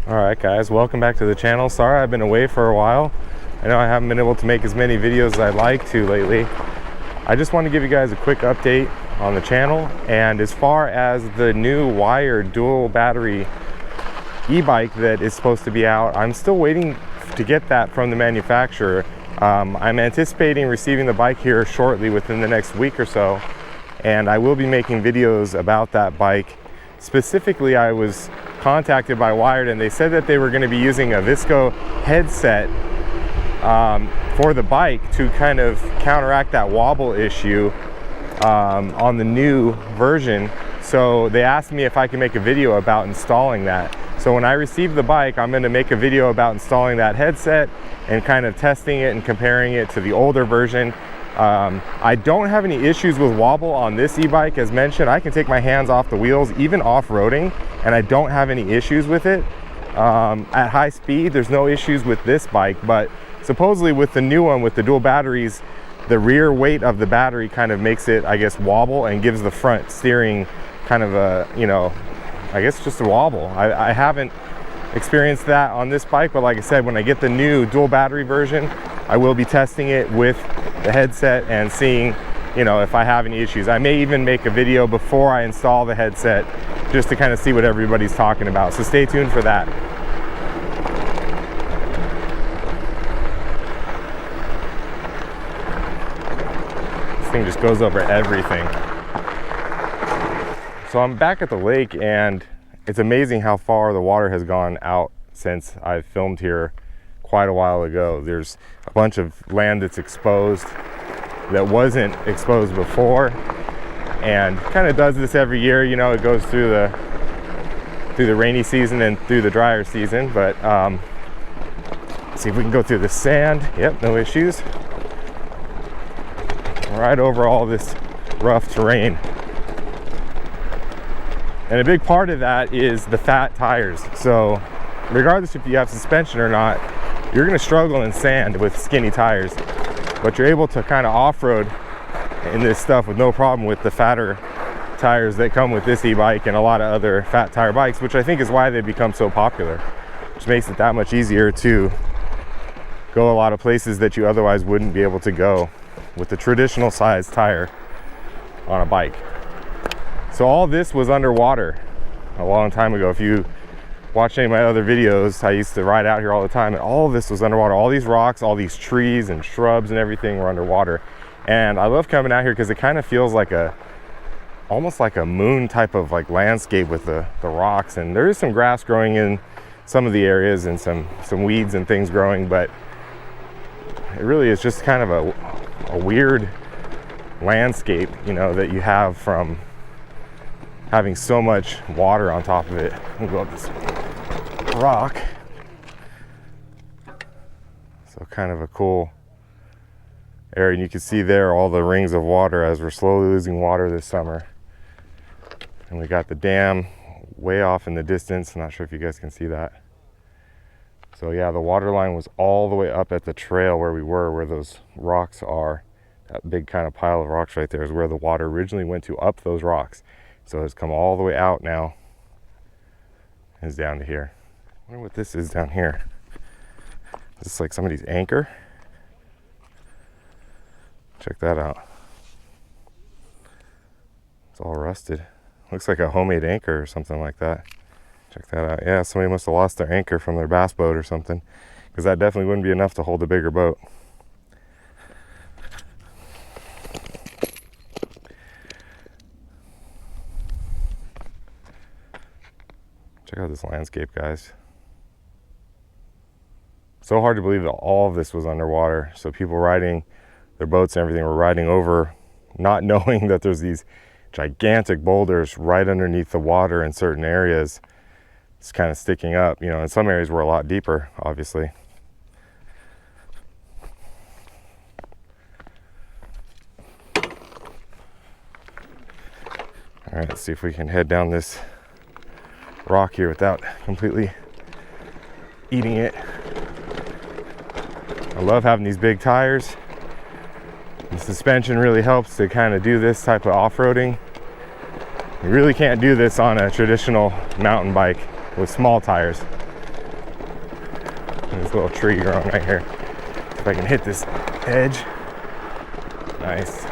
Alright guys, welcome back to the channel. Sorry I've been away for a while. I know I haven't been able to make as many videos as I'd like to lately. I just want to give you guys a quick update on the channel, and as far as the new wired dual battery e-bike that is supposed to be out, I'm still waiting to get that from the manufacturer. I'm anticipating receiving the bike here shortly within the next week or so, and I will be making videos about that bike. Specifically, I was contacted by Wired and they said that they were going to be using a Visco headset for the bike to kind of counteract that wobble issue on the new version. So they asked me if I could make a video about installing that. So when I receive the bike, I'm going to make a video about installing that headset and kind of testing it and comparing it to the older version. I don't have any issues with wobble on this e-bike. As mentioned, I can take my hands off the wheels even off-roading and I don't have any issues with it. At high speed, there's no issues with this bike, but supposedly with the new one with the dual batteries, the rear weight of the battery kind of makes it, I guess, wobble and gives the front steering kind of a, I guess just a wobble. I haven't experienced that on this bike, but like I said, when I get the new dual battery version, I will be testing it with the headset and seeing, if I have any issues. I may even make a video before I install the headset just to kind of see what everybody's talking about. So stay tuned for that. This thing just goes over everything. So I'm back at the lake and it's amazing how far the water has gone out since I filmed here quite a while ago. There's a bunch of land that's exposed that wasn't exposed before, and kind of does this every year. It goes through the rainy season and through the drier season. But let's see if we can go through the sand. Yep, no issues. Right over all this rough terrain. And a big part of that is the fat tires. So regardless if you have suspension or not, you're going to struggle in sand with skinny tires, but you're able to kind of off-road in this stuff with no problem with the fatter tires that come with this e-bike and a lot of other fat tire bikes, which I think is why they become so popular, which makes it that much easier to go a lot of places that you otherwise wouldn't be able to go with the traditional size tire on a bike. So all this was underwater a long time ago. If you watch any of my other videos, I used to ride out here all the time, and all of this was underwater. All these rocks, all these trees and shrubs and everything were underwater. And I love coming out here because it kind of feels like almost like a moon type of like landscape with the rocks. And there is some grass growing in some of the areas and some weeds and things growing, but it really is just kind of a weird landscape, that you have from having so much water on top of it. We'll go up this rock. So kind of a cool area, and you can see there all the rings of water as we're slowly losing water this summer. And we got the dam way off in the distance. I'm not sure if you guys can see that. So yeah, the water line was all the way up at the trail where we were, where those rocks are. That big kind of pile of rocks right there is where the water originally went to, up those rocks. So it's come all the way out now. It's down to here. I wonder what this is down here. Is this like somebody's anchor? Check that out. It's all rusted. Looks like a homemade anchor or something like that. Check that out. Yeah, somebody must have lost their anchor from their bass boat or something, because that definitely wouldn't be enough to hold a bigger boat. Check out this landscape, guys. So hard to believe that all of this was underwater. So people riding their boats and everything were riding over, not knowing that there's these gigantic boulders right underneath the water in certain areas. It's kind of sticking up. In some areas we're a lot deeper, obviously. All right, let's see if we can head down this rock here without completely eating it. I love having these big tires. The suspension really helps to kind of do this type of off-roading. You really can't do this on a traditional mountain bike with small tires. There's a little tree growing right here. If I can hit this edge. Nice.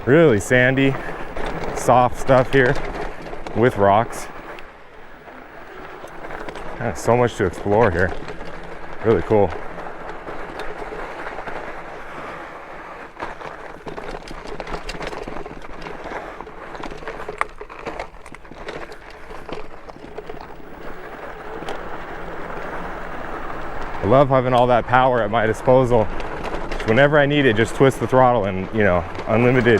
Really sandy, soft stuff here with rocks. So much to explore here. Really cool. I love having all that power at my disposal. Whenever I need it, just twist the throttle and, you know, unlimited,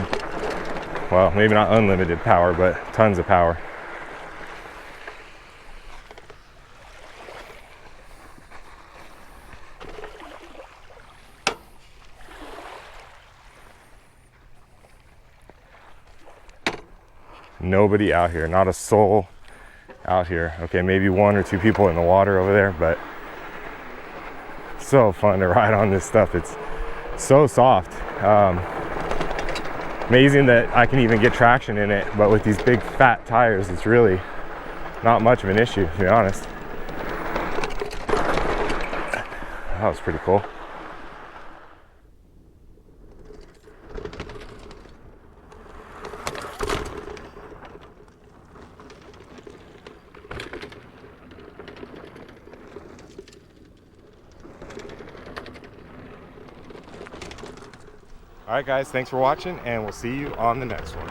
well, maybe not unlimited power, but tons of power. Nobody out here, not a soul out here. Okay, maybe 1 or 2 people in the water over there, but so fun to ride on this stuff. It's so soft. Amazing that I can even get traction in it, but with these big fat tires, it's really not much of an issue, to be honest. That was pretty cool. All right, guys, thanks for watching, and we'll see you on the next one.